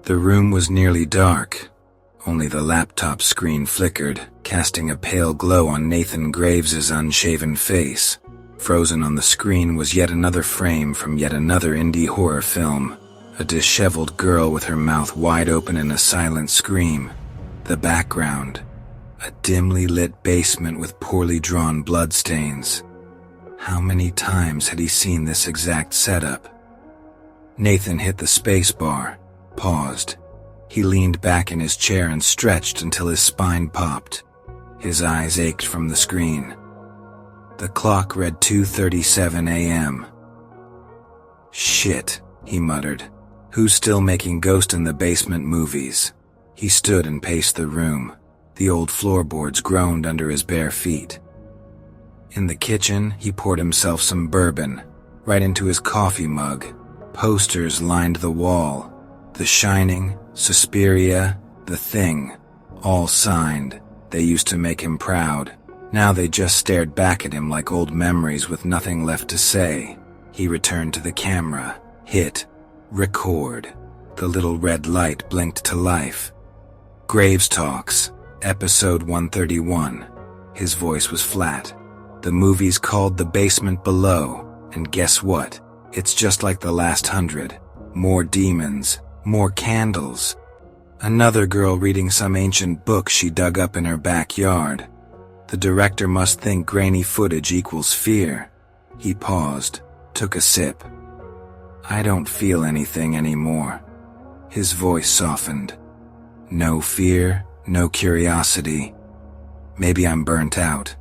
The room was nearly dark. Only the laptop screen flickered, casting a pale glow on Nathan Graves's unshaven face. Frozen on the screen was yet another frame from yet another indie horror film. A disheveled girl with her mouth wide open in a silent scream. The background, a dimly lit basement with poorly drawn bloodstains. How many times had he seen this exact setup? Nathan hit the space bar, paused. He leaned back in his chair and stretched until his spine popped. His eyes ached from the screen. The clock read 2:37 a.m. Shit, he muttered. Who's still making Ghost in the Basement movies? He stood and paced the room. The old floorboards groaned under his bare feet. In the kitchen, he poured himself some bourbon, right into his coffee mug. Posters lined the wall. The Shining, Suspiria, The Thing, all signed. They used to make him proud. Now they just stared back at him like old memories with nothing left to say. He returned to the camera, hit record. The little red light blinked to life. Graves Talks, episode 131. His voice was flat. The movie's called The Basement Below, and guess what? It's just like the last 100. More demons, more candles. Another girl reading some ancient book she dug up in her backyard. The director must think grainy footage equals fear. He paused, took a sip. I don't feel anything anymore. His voice softened. No fear, no curiosity. Maybe I'm burnt out.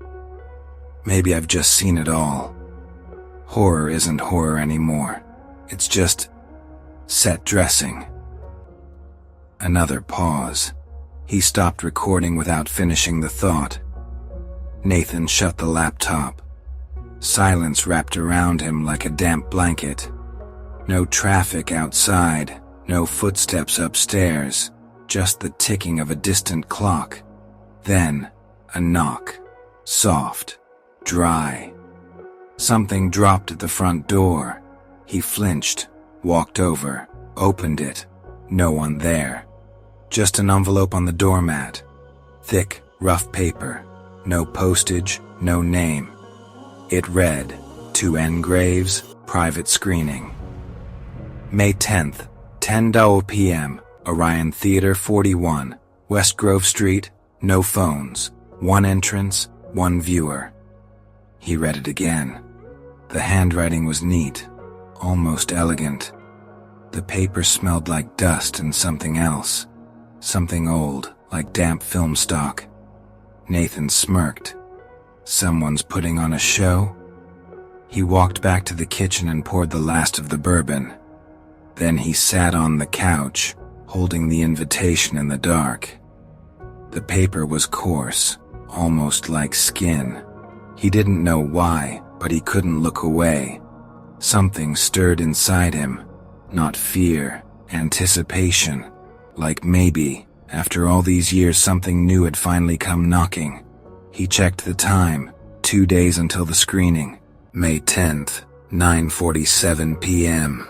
Maybe I've just seen it all. Horror isn't horror anymore. It's just set dressing. Another pause. He stopped recording without finishing the thought. Nathan shut the laptop. Silence wrapped around him like a damp blanket. No traffic outside, no footsteps upstairs, just the ticking of a distant clock. Then, a knock. Soft, dry. Something dropped at the front door. He flinched, walked over, opened it. No one there. Just an envelope on the doormat. Thick, rough paper. No postage, no name. It read, To N. Graves, private screening. May 10th, 10:00 p.m., Orion Theater 41, West Grove Street, no phones, one entrance, one viewer. He read it again. The handwriting was neat, almost elegant. The paper smelled like dust and something else. Something old, like damp film stock. Nathan smirked. Someone's putting on a show? He walked back to the kitchen and poured the last of the bourbon. Then he sat on the couch, holding the invitation in the dark. The paper was coarse, almost like skin. He didn't know why, but he couldn't look away. Something stirred inside him. Not fear, anticipation. Like maybe, after all these years, something new had finally come knocking. He checked the time, 2 days until the screening. May 10th, 9:47 p.m.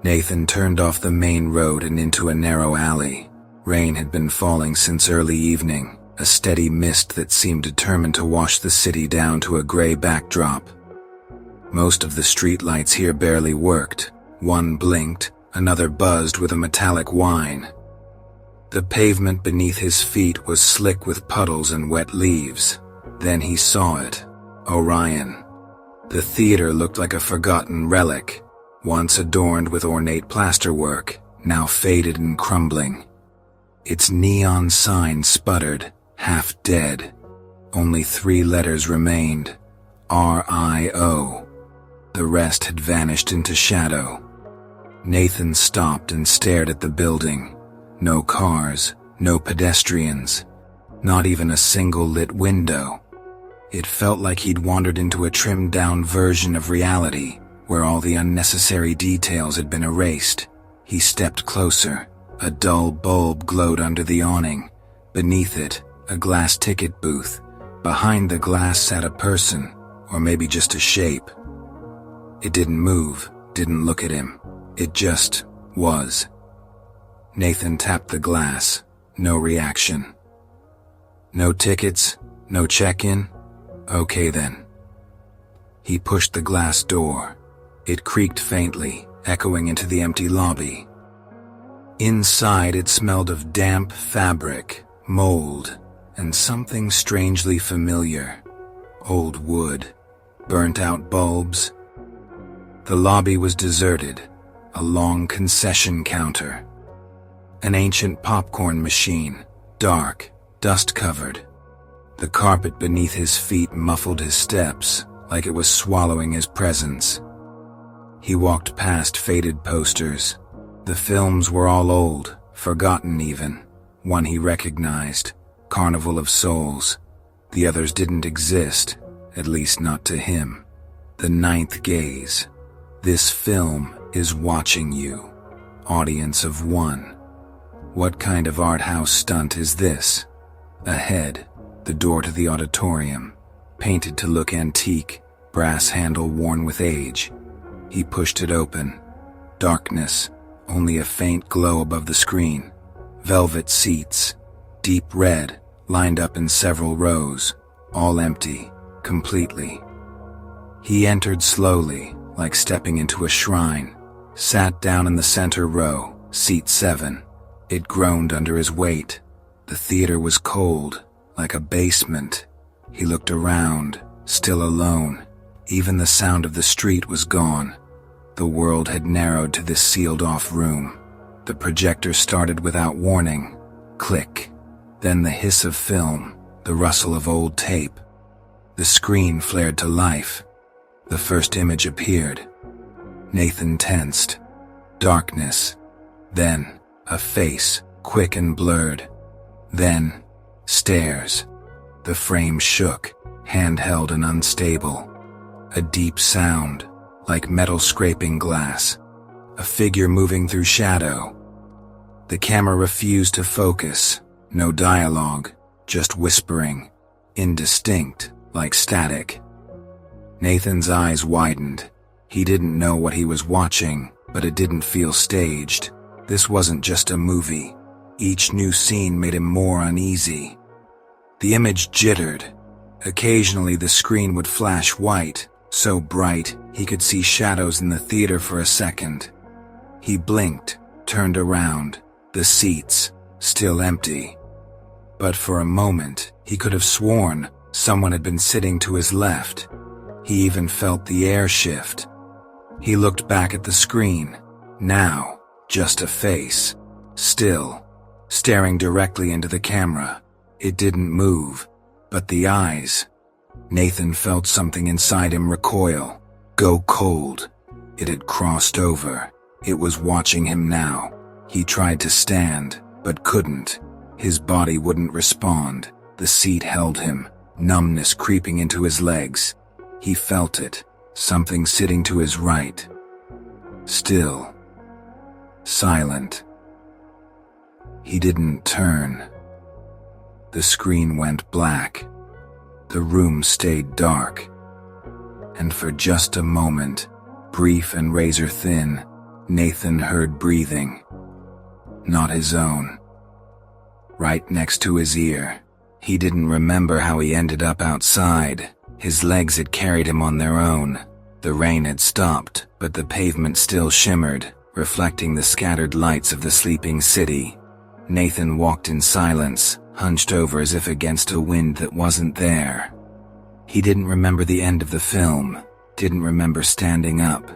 Nathan turned off the main road and into a narrow alley. Rain had been falling since early evening, a steady mist that seemed determined to wash the city down to a gray backdrop. Most of the streetlights here barely worked. One blinked, another buzzed with a metallic whine. The pavement beneath his feet was slick with puddles and wet leaves. Then he saw it. Orion. The theater looked like a forgotten relic, once adorned with ornate plasterwork, now faded and crumbling. Its neon sign sputtered, half dead. Only 3 letters remained. R-I-O. The rest had vanished into shadow. Nathan stopped and stared at the building. No cars, no pedestrians, not even a single lit window. It felt like he'd wandered into a trimmed-down version of reality, where all the unnecessary details had been erased. He stepped closer. A dull bulb glowed under the awning. Beneath it, a glass ticket booth. Behind the glass sat a person, or maybe just a shape. It didn't move, didn't look at him. It just was. Nathan tapped the glass. No reaction. No tickets? No check-in? Okay then. He pushed the glass door. It creaked faintly, echoing into the empty lobby. Inside it smelled of damp fabric, mold, and something strangely familiar. Old wood, burnt-out bulbs. The lobby was deserted, a long concession counter. An ancient popcorn machine, dark, dust-covered. The carpet beneath his feet muffled his steps, like it was swallowing his presence. He walked past faded posters. The films were all old, forgotten even. One he recognized, Carnival of Souls. The others didn't exist, at least not to him. The Ninth Gaze. This film is watching you. Audience of one. What kind of art house stunt is this? Ahead, the door to the auditorium, painted to look antique, brass handle worn with age. He pushed it open. Darkness, only a faint glow above the screen. Velvet seats, deep red, lined up in several rows, all empty, completely. He entered slowly, like stepping into a shrine, sat down in the center row, seat 7. It groaned under his weight. The theater was cold, like a basement. He looked around, still alone. Even the sound of the street was gone. The world had narrowed to this sealed-off room. The projector started without warning. Click. Then the hiss of film, the rustle of old tape. The screen flared to life. The first image appeared. Nathan tensed. Darkness. Then, a face, quick and blurred. Then, stairs. The frame shook, handheld and unstable. A deep sound, like metal scraping glass. A figure moving through shadow. The camera refused to focus. No dialogue, just whispering. Indistinct, like static. Nathan's eyes widened. He didn't know what he was watching, but it didn't feel staged. This wasn't just a movie. Each new scene made him more uneasy. The image jittered. Occasionally the screen would flash white, so bright he could see shadows in the theater for a second. He blinked, turned around, the seats, still empty. But for a moment, he could have sworn someone had been sitting to his left. He even felt the air shift. He looked back at the screen. Now, just a face. Still, staring directly into the camera. It didn't move, but the eyes. Nathan felt something inside him recoil, go cold. It had crossed over. It was watching him now. He tried to stand, but couldn't. His body wouldn't respond. The seat held him, numbness creeping into his legs. He felt it, something sitting to his right. Still. Silent. He didn't turn. The screen went black. The room stayed dark. And for just a moment, brief and razor-thin, Nathan heard breathing. Not his own. Right next to his ear. He didn't remember how he ended up outside. His legs had carried him on their own. The rain had stopped, but the pavement still shimmered, reflecting the scattered lights of the sleeping city. Nathan walked in silence, hunched over as if against a wind that wasn't there. He didn't remember the end of the film, didn't remember standing up,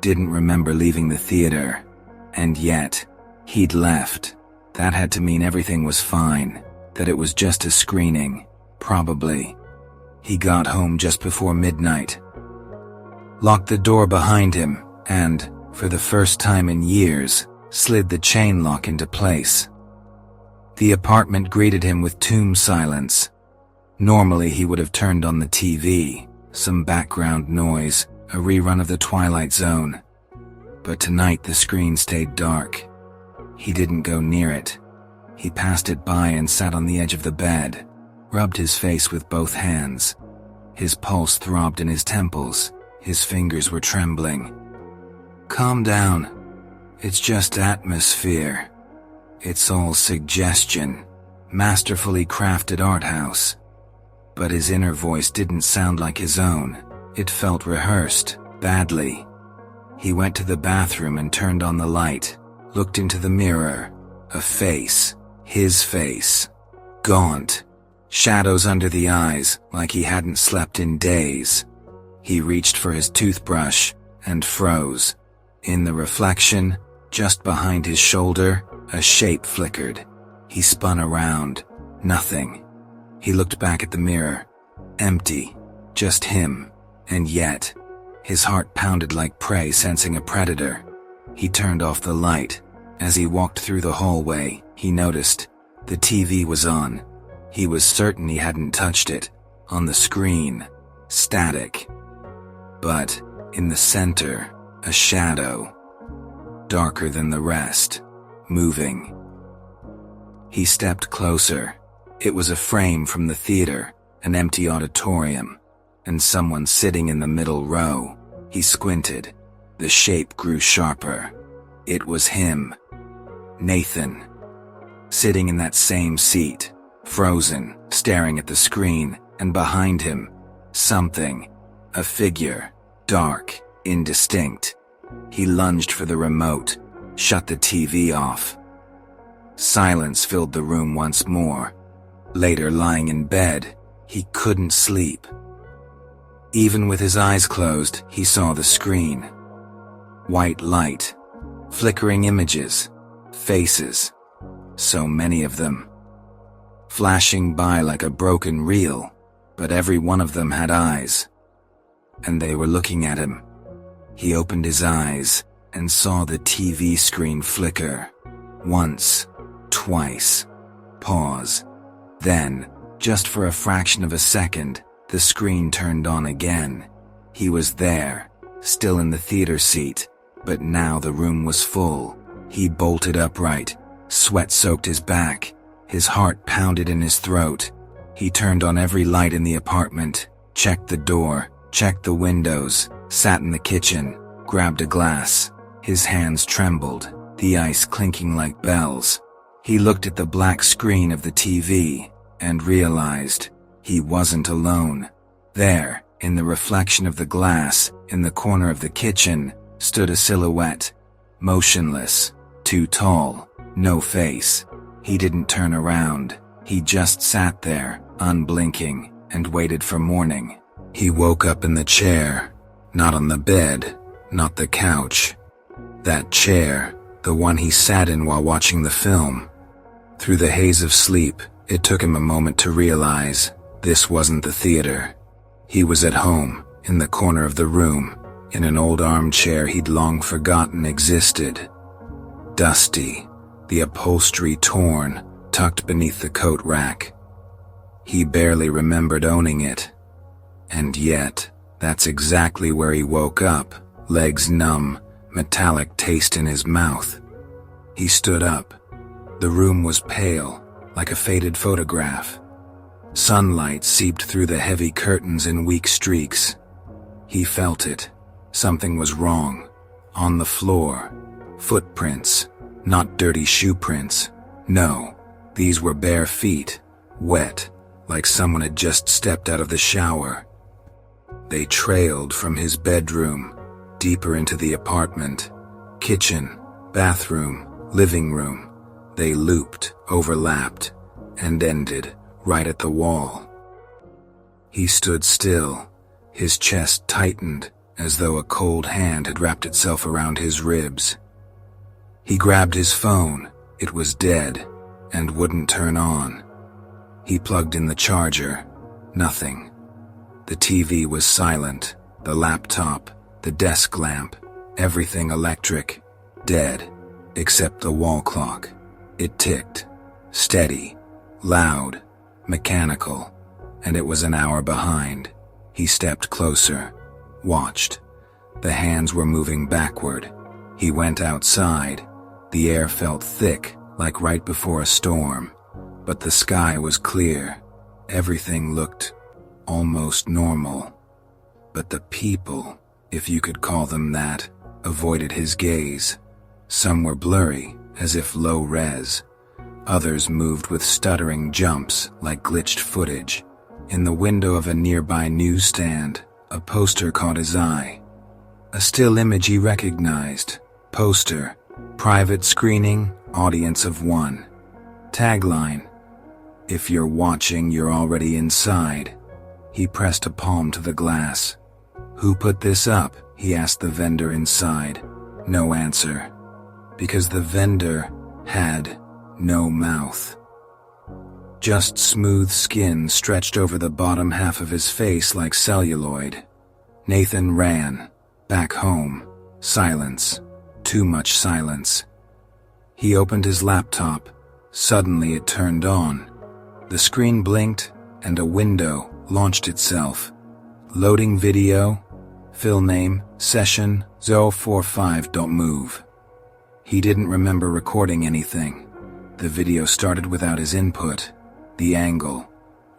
didn't remember leaving the theater. And yet, he'd left. That had to mean everything was fine, that it was just a screening, probably. He got home just before midnight, locked the door behind him, and, for the first time in years, slid the chain lock into place. The apartment greeted him with tomb silence. Normally he would have turned on the TV, some background noise, a rerun of The Twilight Zone. But tonight the screen stayed dark. He didn't go near it. He passed it by and sat on the edge of the bed, rubbed his face with both hands. His pulse throbbed in his temples. His fingers were trembling. "Calm down. It's just atmosphere." It's all suggestion. Masterfully crafted art house. But his inner voice didn't sound like his own. It felt rehearsed, badly. He went to the bathroom and turned on the light, looked into the mirror. A face. His face. Gaunt. Shadows under the eyes, like he hadn't slept in days. He reached for his toothbrush and froze. In the reflection, just behind his shoulder, a shape flickered. He spun around. Nothing. He looked back at the mirror. Empty. Just him. And yet, his heart pounded like prey sensing a predator. He turned off the light. As he walked through the hallway, he noticed the TV was on. He was certain he hadn't touched it. On the screen, static. But, in the center, a shadow. Darker than the rest. Moving. He stepped closer. It was a frame from the theater, an empty auditorium, and someone sitting in the middle row. He squinted. The shape grew sharper. It was him. Nathan. Sitting in that same seat, frozen, staring at the screen, and behind him, something. A figure. Dark. Indistinct. He lunged for the remote, shut the TV off. Silence filled the room once more. Later, lying in bed, he couldn't sleep. Even with his eyes closed, he saw the screen. White light. Flickering images. Faces. So many of them. Flashing by like a broken reel, but every one of them had eyes. And they were looking at him. He opened his eyes and saw the TV screen flicker. Once. Twice. Pause. Then, just for a fraction of a second, the screen turned on again. He was there, still in the theater seat, but now the room was full. He bolted upright. Sweat soaked his back. His heart pounded in his throat. He turned on every light in the apartment, checked the door, checked the windows, sat in the kitchen, grabbed a glass. His hands trembled, the ice clinking like bells. He looked at the black screen of the TV and realized he wasn't alone. There, in the reflection of the glass, in the corner of the kitchen, stood a silhouette. Motionless, too tall, no face. He didn't turn around. He just sat there, unblinking, and waited for morning. He woke up in the chair, not on the bed, not the couch. That chair, the one he sat in while watching the film. Through the haze of sleep, it took him a moment to realize this wasn't the theater. He was at home, in the corner of the room, in an old armchair he'd long forgotten existed. Dusty, the upholstery torn, tucked beneath the coat rack. He barely remembered owning it. And yet, that's exactly where he woke up, legs numb, metallic taste in his mouth. He stood up. The room was pale, like a faded photograph. Sunlight seeped through the heavy curtains in weak streaks. He felt it. Something was wrong. On the floor. Footprints. Not dirty shoe prints. No, these were bare feet, wet, like someone had just stepped out of the shower. They trailed from his bedroom, deeper into the apartment. Kitchen, bathroom, living room. They looped, overlapped, and ended right at the wall. He stood still, his chest tightened as though a cold hand had wrapped itself around his ribs. He grabbed his phone. It was dead and wouldn't turn on. He plugged in the charger. Nothing. The TV was silent, the laptop, the desk lamp, everything electric, dead, except the wall clock. It ticked, steady, loud, mechanical, and it was an hour behind. He stepped closer, watched. The hands were moving backward. He went outside. The air felt thick, like right before a storm, but the sky was clear. Everything looked almost normal. But the people, if you could call them that, avoided his gaze. Some were blurry, as if low res. Others moved with stuttering jumps like glitched footage. In the window of a nearby newsstand, a poster caught his eye. A still image he recognized. Poster, private screening, audience of 1. Tagline, "If you're watching, you're already inside." He pressed a palm to the glass. "Who put this up?" he asked the vendor inside. No answer. Because the vendor had no mouth. Just smooth skin stretched over the bottom half of his face like celluloid. Nathan ran. Back home. Silence. Too much silence. He opened his laptop. Suddenly it turned on. The screen blinked, and a window launched itself. Loading video. Fill name, session, 045. Don't move. He didn't remember recording anything. The video started without his input. The angle.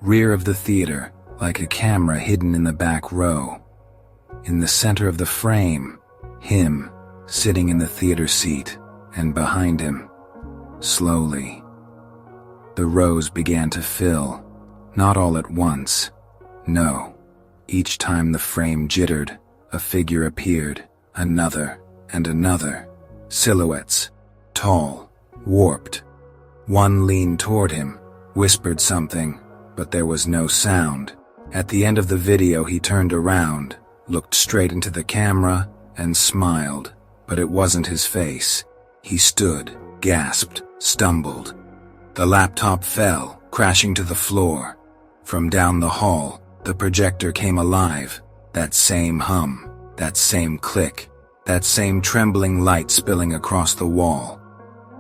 Rear of the theater, like a camera hidden in the back row. In the center of the frame, him, sitting in the theater seat, and behind him, slowly. The rows began to fill, not all at once. No. Each time the frame jittered, a figure appeared, another, and another. Silhouettes. Tall. Warped. One leaned toward him, whispered something, but there was no sound. At the end of the video he turned around, looked straight into the camera, and smiled, but it wasn't his face. He stood, gasped, stumbled. The laptop fell, crashing to the floor. From down the hall, the projector came alive. That same hum, that same click, that same trembling light spilling across the wall.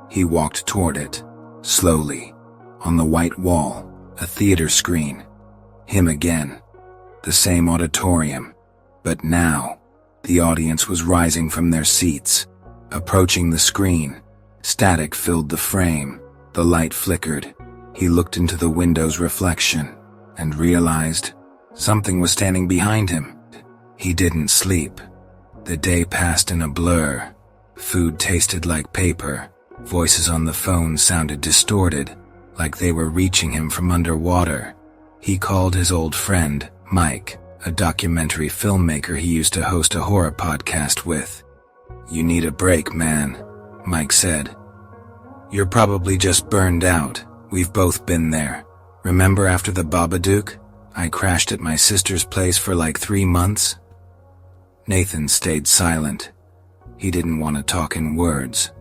He walked toward it, slowly. On the white wall, a theater screen. Him again. The same auditorium. But now, the audience was rising from their seats, approaching the screen. Static filled the frame. The light flickered. He looked into the window's reflection and realized something was standing behind him. He didn't sleep. The day passed in a blur. Food tasted like paper. Voices on the phone sounded distorted, like they were reaching him from underwater. He called his old friend, Mike, a documentary filmmaker he used to host a horror podcast with. "You need a break, man," Mike said. "You're probably just burned out. We've both been there. Remember after the Babadook? I crashed at my sister's place for like 3 months." Nathan stayed silent. He didn't want to talk in words.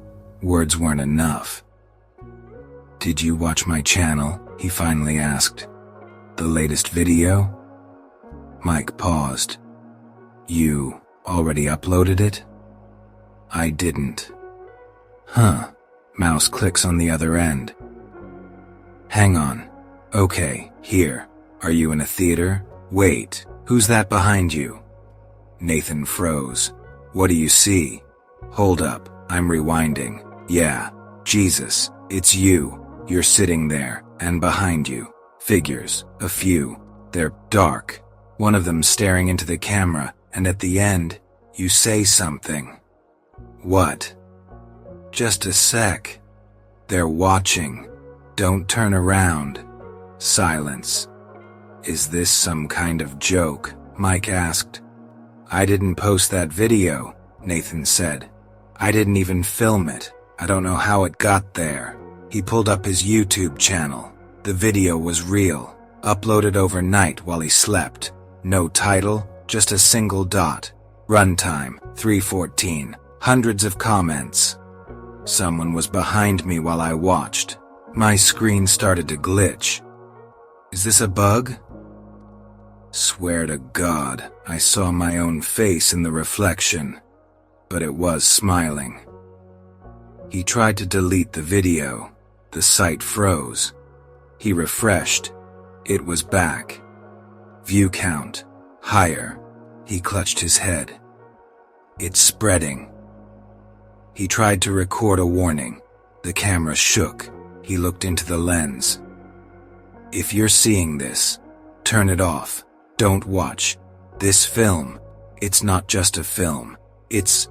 Words weren't enough. "Did you watch my channel?" he finally asked. "The latest video?" Mike paused. "You already uploaded it?" "I didn't." "Huh." Mouse clicks on the other end. "Hang on. Okay, here. Are you in a theater? Wait, who's that behind you?" Nathan froze. "What do you see?" "Hold up, I'm rewinding. Yeah, Jesus, it's you. You're sitting there, and behind you, figures, a few. They're dark. One of them staring into the camera, and at the end, you say something." "What?" "Just a sec. They're watching. Don't turn around." Silence. "Is this some kind of joke?" Mike asked. "I didn't post that video," Nathan said. "I didn't even film it. I don't know how it got there." He pulled up his YouTube channel. The video was real, uploaded overnight while he slept. No title, just a single dot. Runtime, 3:14. Hundreds of comments. Someone was behind me while I watched. My screen started to glitch. "Is this a bug?" Swear to God, I saw my own face in the reflection, but it was smiling. He tried to delete the video. The site froze. He refreshed. It was back. View count. Higher. He clutched his head. It's spreading. He tried to record a warning. The camera shook. He looked into the lens. "If you're seeing this, turn it off. Don't watch. This film, it's not just a film. It's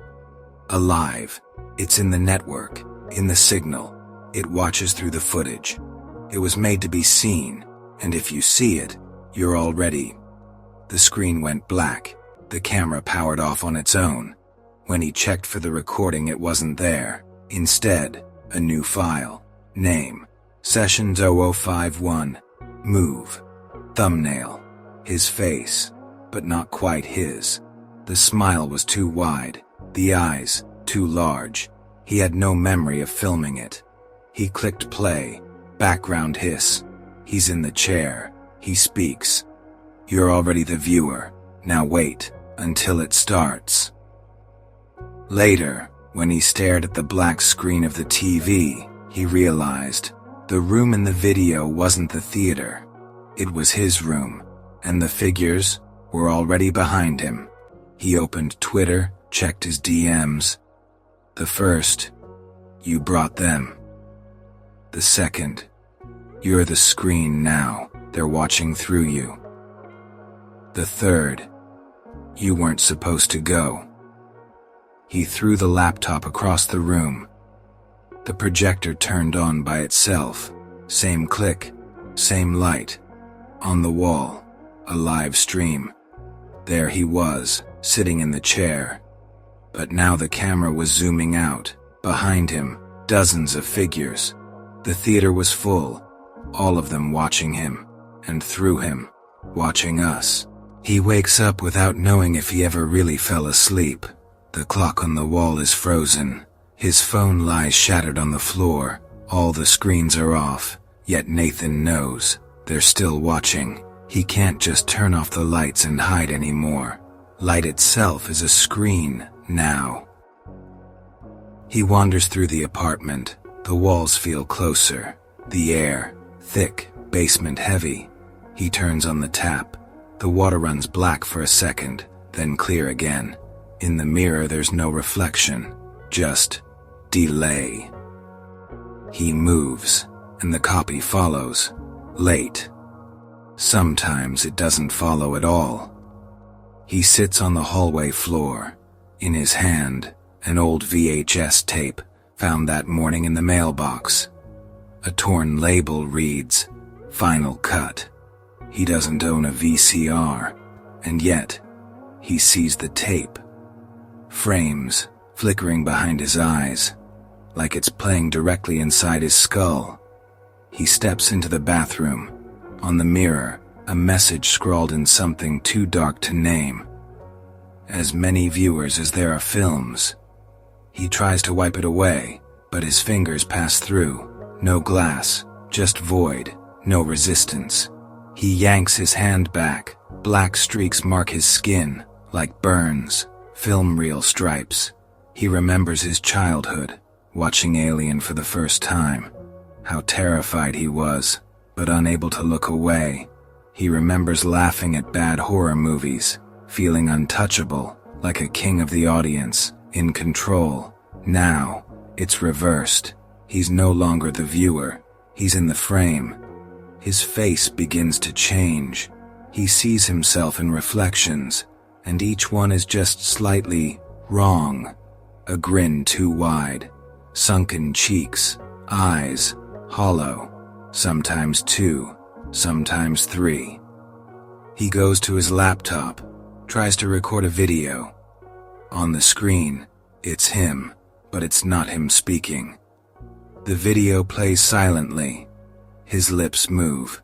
alive. It's in the network, in the signal. It watches through the footage. It was made to be seen, and if you see it, you're already. The screen went black. The camera powered off on its own. When he checked for the recording, it wasn't there. Instead, a new file. Name: Sessions 0051. Move. Thumbnail: his face, but not quite his. The smile was too wide, the eyes too large. He had no memory of filming it. He clicked play. Background hiss. He's in the chair. He speaks. You're already the viewer. Now wait until it starts. Later, when he stared at the black screen of the TV, he realized the room in the video wasn't the theater. It was his room, and the figures were already behind him. He opened Twitter, checked his DMs. The first: you brought them. The second: you're the screen now, they're watching through you. The third: you weren't supposed to go. He threw the laptop across the room. The projector turned on by itself. Same click, same light. On the wall, a live stream. There he was, sitting in the chair. But now the camera was zooming out. Behind him, dozens of figures. The theater was full, all of them watching him, and through him, watching us. He wakes up without knowing if he ever really fell asleep. The clock on the wall is frozen. His phone lies shattered on the floor. All the screens are off, yet Nathan knows they're still watching. He can't just turn off the lights and hide anymore. Light itself is a screen now. He wanders through the apartment. The walls feel closer. The air, thick, basement heavy. He turns on the tap. The water runs black for a second, then clear again. In the mirror there's no reflection, just delay. He moves, and the copy follows. Late. Sometimes it doesn't follow at all. He sits on the hallway floor. In his hand, an old VHS tape, found that morning in the mailbox. A torn label reads, "Final Cut." He doesn't own a VCR, and yet, he sees the tape. Frames, flickering behind his eyes, like it's playing directly inside his skull. He steps into the bathroom. On the mirror, a message scrawled in something too dark to name. As many viewers as there are films. He tries to wipe it away, but his fingers pass through. No glass, just void, no resistance. He yanks his hand back. Black streaks mark his skin, like burns, film reel stripes. He remembers his childhood, watching Alien for the first time. How terrified he was, but unable to look away. He remembers laughing at bad horror movies, feeling untouchable, like a king of the audience, in control. Now, it's reversed. He's no longer the viewer. He's in the frame. His face begins to change. He sees himself in reflections, and each one is just slightly wrong. A grin too wide, sunken cheeks, eyes, hollow, sometimes two, sometimes three. He goes to his laptop, tries to record a video. On the screen, it's him, but it's not him speaking. The video plays silently. His lips move.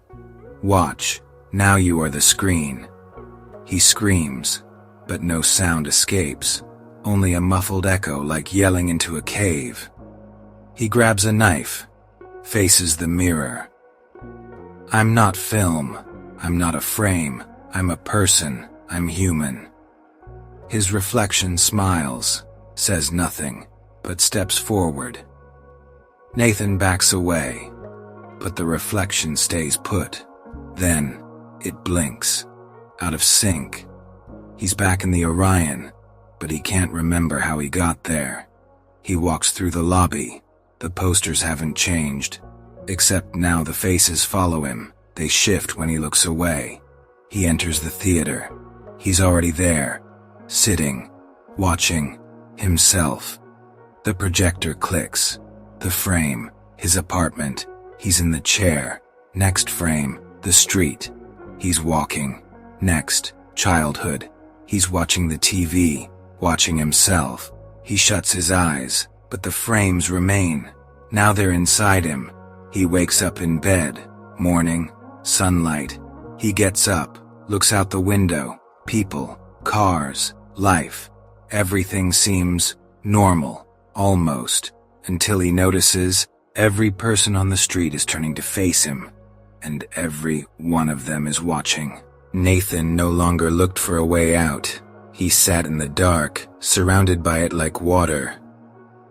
"Watch, now you are the screen." He screams, but no sound escapes, only a muffled echo like yelling into a cave. He grabs a knife, faces the mirror. "I'm not film. I'm not a frame. I'm a person. I'm human." His reflection smiles, says nothing, but steps forward. Nathan backs away, but the reflection stays put. Then, it blinks, out of sync. He's back in the Orion, but he can't remember how he got there. He walks through the lobby. The posters haven't changed, except now the faces follow him. They shift when he looks away. He enters the theater. He's already there, sitting, watching himself. The projector clicks. The frame, His apartment. He's in the chair. Next frame, the street. He's walking. Next, childhood. He's watching the TV, watching himself. He shuts his eyes, but the frames remain. Now they're inside him. He wakes up in bed. Morning, sunlight. He gets up, looks out the window. People, cars, life. Everything seems normal, almost, until he notices every person on the street is turning to face him, and every one of them is watching. Nathan no longer looked for a way out. He sat in the dark, surrounded by it like water.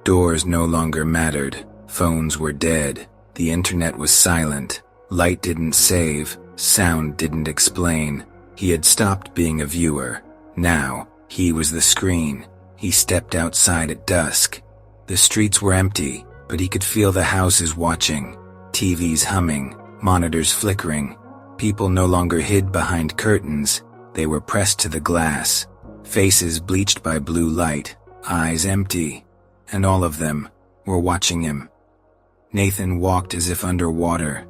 Doors no longer mattered. Phones were dead. The internet was silent. Light didn't save. Sound didn't explain. He had stopped being a viewer. Now, he was the screen. He stepped outside at dusk. The streets were empty, but he could feel the houses watching. TVs humming, monitors flickering. People no longer hid behind curtains. They were pressed to the glass. Faces bleached by blue light, eyes empty, and all of them were watching him. Nathan walked as if underwater.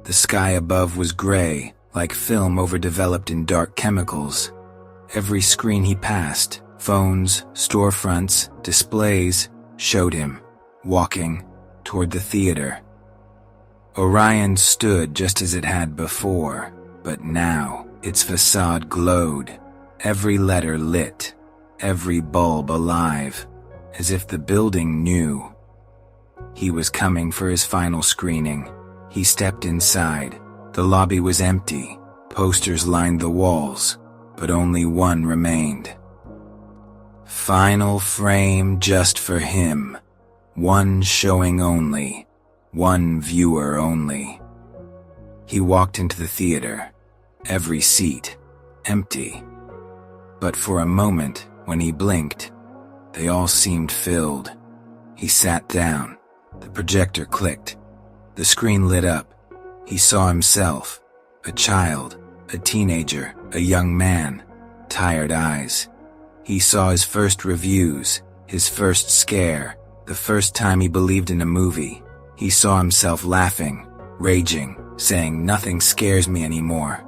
The sky above was gray, like film overdeveloped in dark chemicals. Every screen he passed, phones, storefronts, displays, showed him, walking toward the theater. Orion stood just as it had before, but now its facade glowed, every letter lit, every bulb alive, as if the building knew. He was coming for his final screening. He stepped inside. The lobby was empty. Posters lined the walls, but only one remained. Final frame just for him. One showing only. One viewer only. He walked into the theater. Every seat empty. But for a moment, when he blinked, they all seemed filled. He sat down. The projector clicked. The screen lit up. He saw himself, a child, a teenager, a young man, tired eyes. He saw his first reviews, his first scare, the first time he believed in a movie. He saw himself laughing, raging, saying nothing scares me anymore.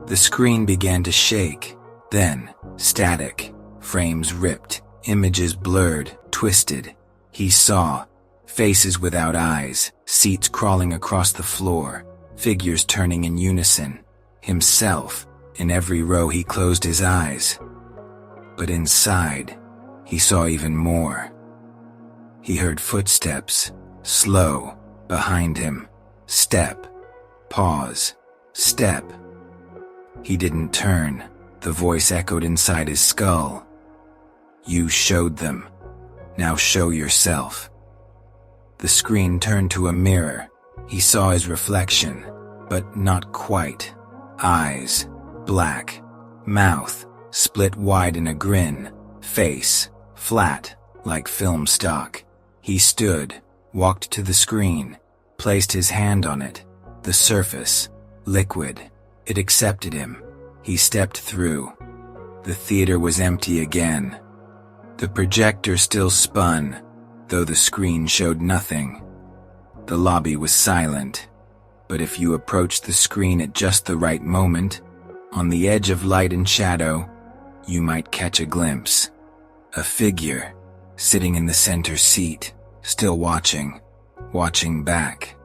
The screen began to shake, then static, frames ripped, images blurred, twisted. He saw faces without eyes, seats crawling across the floor, figures turning in unison. Himself, in every row he closed his eyes. But inside, he saw even more. He heard footsteps, slow, behind him. Step, pause, step. He didn't turn. The voice echoed inside his skull. You showed them. Now show yourself. The screen turned to a mirror. He saw his reflection, but not quite. Eyes, black. Mouth, split wide in a grin. Face, flat, like film stock. He stood, walked to the screen, placed his hand on it. The surface, liquid. It accepted him. He stepped through. The theater was empty again. The projector still spun, though the screen showed nothing. The lobby was silent, but if you approached the screen at just the right moment, on the edge of light and shadow, you might catch a glimpse. A figure, sitting in the center seat, still watching back.